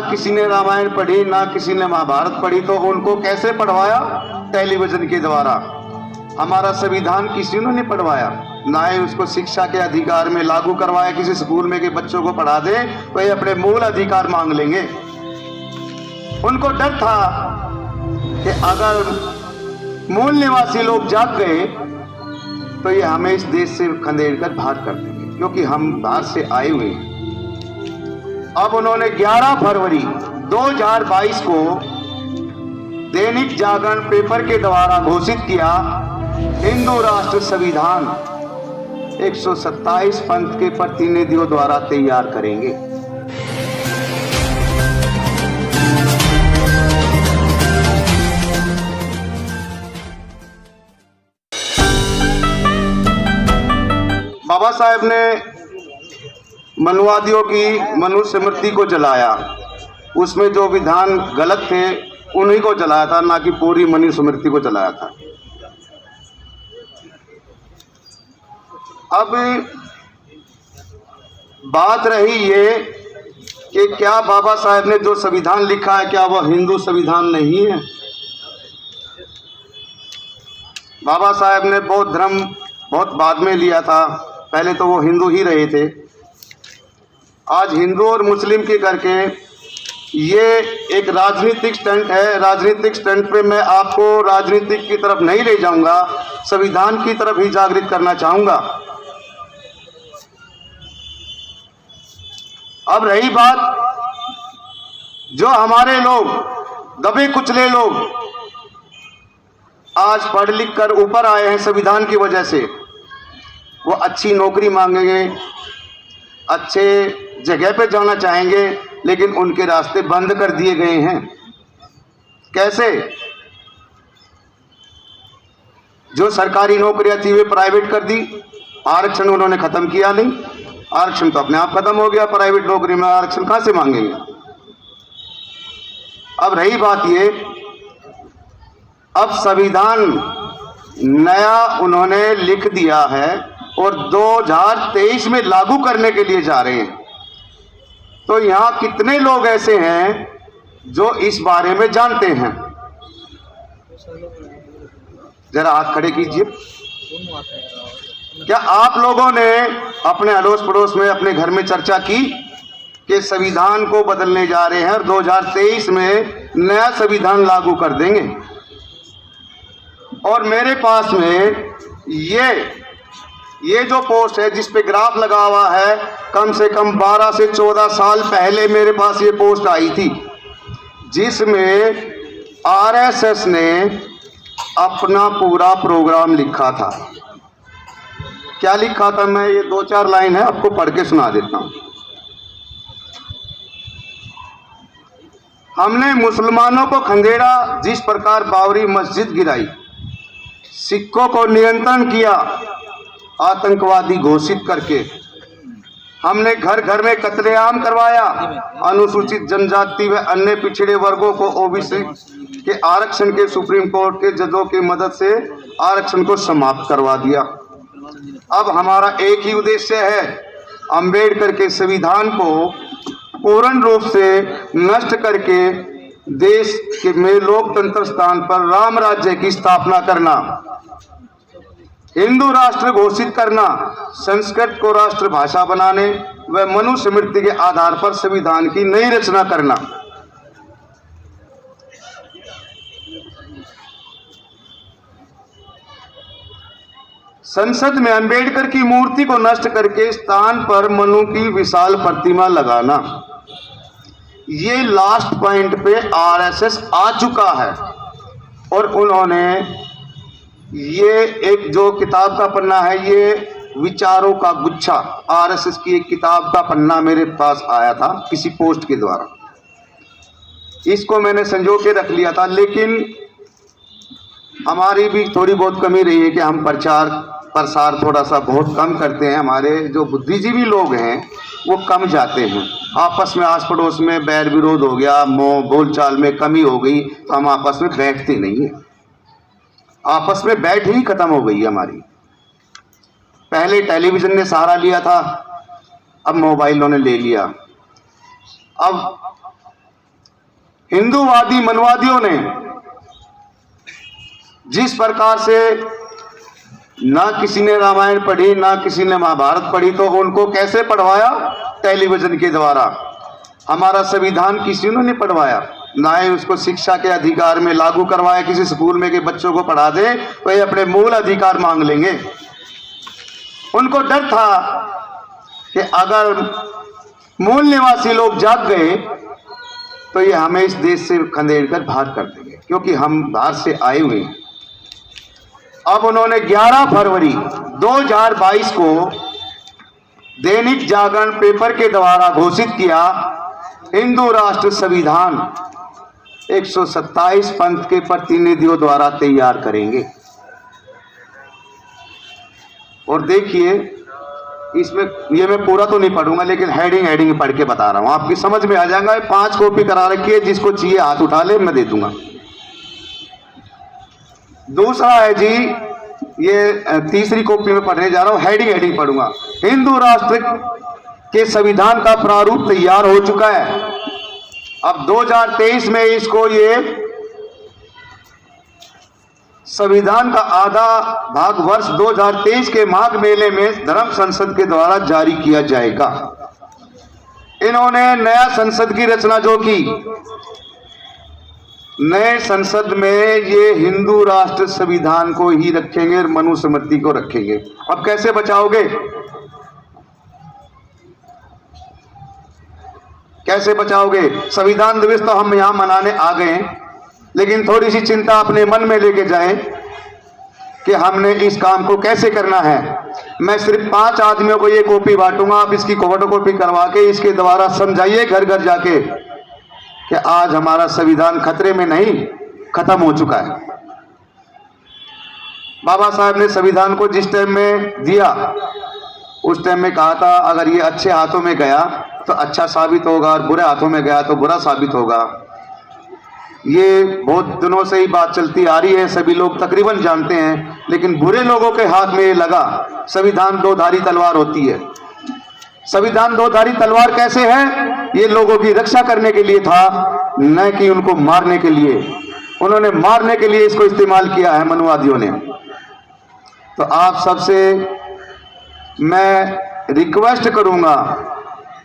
किसी ने रामायण पढ़ी, ना किसी ने महाभारत पढ़ी, तो उनको कैसे पढ़वाया? टेलीविजन के द्वारा। हमारा संविधान किसी ने नहीं पढ़वाया, ना ही उसको शिक्षा के अधिकार में लागू करवाया। किसी स्कूल में के बच्चों को पढ़ा दे तो ये अपने मूल अधिकार मांग लेंगे। उनको डर था कि अगर मूल निवासी लोग जाग गए तो ये हमें इस देश से खदेड़ कर बाहर कर देंगे, क्योंकि हम बाहर से आए हुए हैं। अब उन्होंने 11 फरवरी 2022 को दैनिक जागरण पेपर के द्वारा घोषित किया, हिंदू राष्ट्र संविधान 127 पंथ के प्रतिनिधियों द्वारा तैयार करेंगे। बाबा साहेब ने मनुवादियों की मनुस्मृति को जलाया, उसमें जो विधान गलत थे उन्हीं को जलाया था, ना कि पूरी मनुस्मृति को जलाया था। अब बात रही ये कि क्या बाबा साहेब ने जो संविधान लिखा है क्या वह हिंदू संविधान नहीं है? बाबा साहेब ने बौद्ध धर्म बहुत बाद में लिया था, पहले तो वो हिंदू ही रहे थे। आज हिंदू और मुस्लिम के करके ये एक राजनीतिक स्टंट है। राजनीतिक स्टंट पे मैं आपको राजनीतिक की तरफ नहीं ले जाऊंगा, संविधान की तरफ ही जागृत करना चाहूंगा। अब रही बात, जो हमारे लोग दबे कुचले लोग आज पढ़ लिख कर ऊपर आए हैं संविधान की वजह से, वो अच्छी नौकरी मांगेंगे, अच्छे जगह पे जाना चाहेंगे, लेकिन उनके रास्ते बंद कर दिए गए हैं। कैसे? जो सरकारी नौकरियां थी वे प्राइवेट कर दी, आरक्षण उन्होंने खत्म किया नहीं। आरक्षण तो अपने आप खत्म हो गया, प्राइवेट नौकरी में आरक्षण कहां से मांगेंगे? अब रही बात ये, अब संविधान नया उन्होंने लिख दिया है और 2023 में लागू करने के लिए जा रहे हैं। तो यहां कितने लोग ऐसे हैं जो इस बारे में जानते हैं? जरा हाथ खड़े कीजिए। क्या आप लोगों ने अपने अड़ोस पड़ोस में, अपने घर में चर्चा की कि संविधान को बदलने जा रहे हैं और 2023 में नया संविधान लागू कर देंगे? और मेरे पास में ये जो पोस्ट है जिस पे ग्राफ लगा हुआ है, कम से कम 12 से 14 साल पहले मेरे पास ये पोस्ट आई थी, जिसमें आरएसएस ने अपना पूरा प्रोग्राम लिखा था। क्या लिखा था? मैं ये 2-4 लाइन है आपको पढ़ के सुना देता हूं। हमने मुसलमानों को खंदेड़ा, जिस प्रकार बाबरी मस्जिद गिराई, सिखों को नियंत्रण किया आतंकवादी घोषित करके, हमने घर घर में कत्लेआम करवाया, अनुसूचित जनजाति व अन्य पिछड़े वर्गों को ओबीसी के आरक्षण के सुप्रीम कोर्ट के जजों की मदद से आरक्षण को समाप्त करवा दिया। अब हमारा एक ही उद्देश्य है, अंबेडकर के संविधान को पूर्ण रूप से नष्ट करके देश के में लोकतंत्र स्थान पर राम राज्य की स्थापना करना, हिंदू राष्ट्र घोषित करना, संस्कृत को राष्ट्र भाषा बनाने व मनुस्मृति के आधार पर संविधान की नई रचना करना। संसद में अंबेडकर की मूर्ति को नष्ट करके स्थान पर मनु की विशाल प्रतिमा लगाना। ये लास्ट पॉइंट पे आरएसएस आ चुका है और उन्होंने ये एक जो किताब का पन्ना है, ये विचारों का गुच्छा, आरएसएस की एक किताब का पन्ना मेरे पास आया था किसी पोस्ट के द्वारा, इसको मैंने संजो के रख लिया था। लेकिन हमारी भी थोड़ी बहुत कमी रही है कि हम प्रचार प्रसार थोड़ा सा बहुत कम करते हैं। हमारे जो बुद्धिजीवी लोग हैं वो कम जाते हैं, आपस में आस पड़ोस में बैर विरोध हो गया, बोलचाल में कमी हो गई, तो हम आपस में बैठते नहीं है, आपस में बैठ ही खत्म हो गई हमारी। पहले टेलीविजन ने सहारा लिया था, अब मोबाइलों ने ले लिया। अब हिंदूवादी मनवादियों ने जिस प्रकार से ना किसी ने रामायण पढ़ी, ना किसी ने महाभारत पढ़ी, तो उनको कैसे पढ़वाया? टेलीविजन के द्वारा। हमारा संविधान किसी ने नहीं पढ़वाया, ना ही उसको शिक्षा के अधिकार में लागू करवाया। किसी स्कूल में के बच्चों को पढ़ा दे तो ये अपने मूल अधिकार मांग लेंगे। उनको डर था कि अगर मूल निवासी लोग जाग गए तो ये हमें इस देश से खदेड़ कर बाहर कर देंगे, क्योंकि हम बाहर से आए हुए हैं। अब उन्होंने 11 फरवरी 2022 को दैनिक जागरण पेपर के द्वारा घोषित किया, हिंदू राष्ट्र संविधान 127 पंथ के प्रतिनिधियों द्वारा तैयार करेंगे। और देखिए, इसमें ये मैं पूरा तो नहीं पढ़ूंगा, लेकिन हेडिंग पढ़ के बता रहा हूं, आपकी समझ में आ जाएगा। 5 कॉपी करा रखी है, जिसको चाहिए हाथ उठा ले, मैं दे दूंगा। दूसरा है जी, ये तीसरी कॉपी में पढ़ने जा रहा हूं, हेडिंग पढ़ूंगा। हिंदू राष्ट्र के संविधान का प्रारूप तैयार हो चुका है। अब 2023 में इसको ये संविधान का आधा भाग वर्ष 2023 के माघ मेले में धर्म संसद के द्वारा जारी किया जाएगा। इन्होंने नया संसद की रचना जो की, नए संसद में ये हिंदू राष्ट्र संविधान को ही रखेंगे और मनुस्मृति को रखेंगे। अब कैसे बचाओगे? कैसे बचाओगे? संविधान दिवस तो हम यहां मनाने आ गए, लेकिन थोड़ी सी चिंता अपने मन में लेके जाएं कि हमने इस काम को कैसे करना है। मैं सिर्फ 5 आदमियों को ये कॉपी बांटूंगा, आप इसकी फोटो कॉपी करवा के इसके द्वारा समझाइए घर घर जाके कि आज हमारा संविधान खतरे में नहीं, खत्म हो चुका है। बाबा साहब ने संविधान को जिस टाइम में दिया, उस टाइम में कहा था अगर ये अच्छे हाथों में गया तो अच्छा साबित होगा और बुरे हाथों में गया तो बुरा साबित होगा। ये बहुत दिनों से ही बात चलती आ रही है, सभी लोग तकरीबन जानते हैं, लेकिन बुरे लोगों के हाथ में ये लगा। संविधान 2-धारी तलवार होती है। संविधान 2-धारी तलवार कैसे है? ये लोगों की रक्षा करने के लिए था, न कि उनको मारने के लिए। उन्होंने मारने के लिए इसको इस्तेमाल किया है मनुवादियों ने। तो आप सबसे मैं रिक्वेस्ट करूंगा,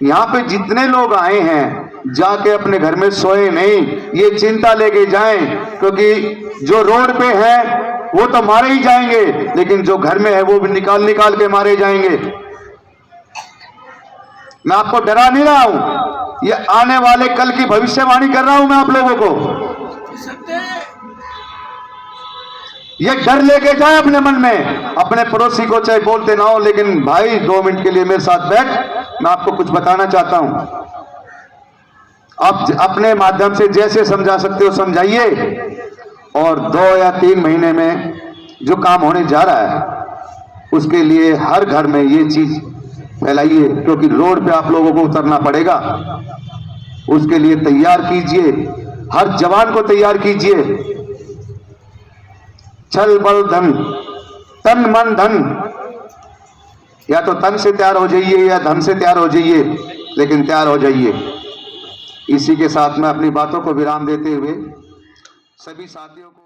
यहाँ पे जितने लोग आए हैं जाके अपने घर में सोए नहीं, ये चिंता लेके जाएं, क्योंकि जो रोड पे है वो तो मारे ही जाएंगे, लेकिन जो घर में है वो भी निकाल के मारे जाएंगे। मैं आपको डरा नहीं रहा हूं, ये आने वाले कल की भविष्यवाणी कर रहा हूं मैं आप लोगों को। ये डर लेके जाए अपने मन में। अपने पड़ोसी को चाहे बोलते ना हो, लेकिन भाई 2 मिनट के लिए मेरे साथ बैठ, मैं आपको कुछ बताना चाहता हूं। आप अपने माध्यम से जैसे समझा सकते हो समझाइए, और 2 या 3 महीने में जो काम होने जा रहा है उसके लिए हर घर में ये चीज फैलाइए, क्योंकि रोड पे आप लोगों को उतरना पड़ेगा। उसके लिए तैयार कीजिए, हर जवान को तैयार कीजिए। छल बल धन, तन मन धन, या तो तन से तैयार हो जाइए या धन से तैयार हो जाइए, लेकिन तैयार हो जाइए। इसी के साथ मैं अपनी बातों को विराम देते हुए सभी साथियों को